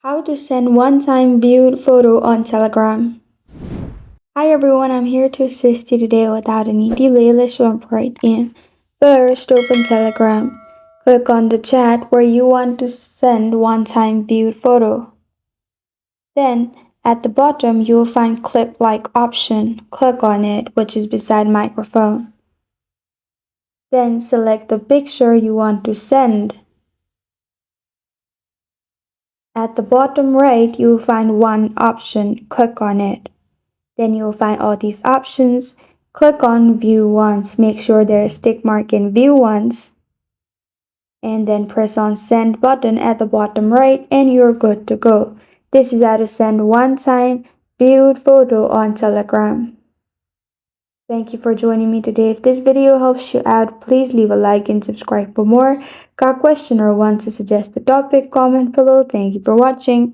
How to send one-time viewed photo on Telegram. Hi everyone, I'm here to assist you today without any delay. Let's jump right in. First, open Telegram. Click on the chat where you want to send one-time viewed photo. Then, at the bottom, you will find clip like option. Click on it, which is beside microphone. Then select the picture you want to send. At the bottom right, you will find one option. Click on it. Then you will find all these options. Click on view once. Make sure there is tick mark in view once. And then press on send button at the bottom right and you're good to go. This is how to send one-time viewed photo on Telegram. Thank you for joining me today. If this video helps you out, please leave a like and subscribe for more. Got a question or want to suggest a topic? Comment below. Thank you for watching.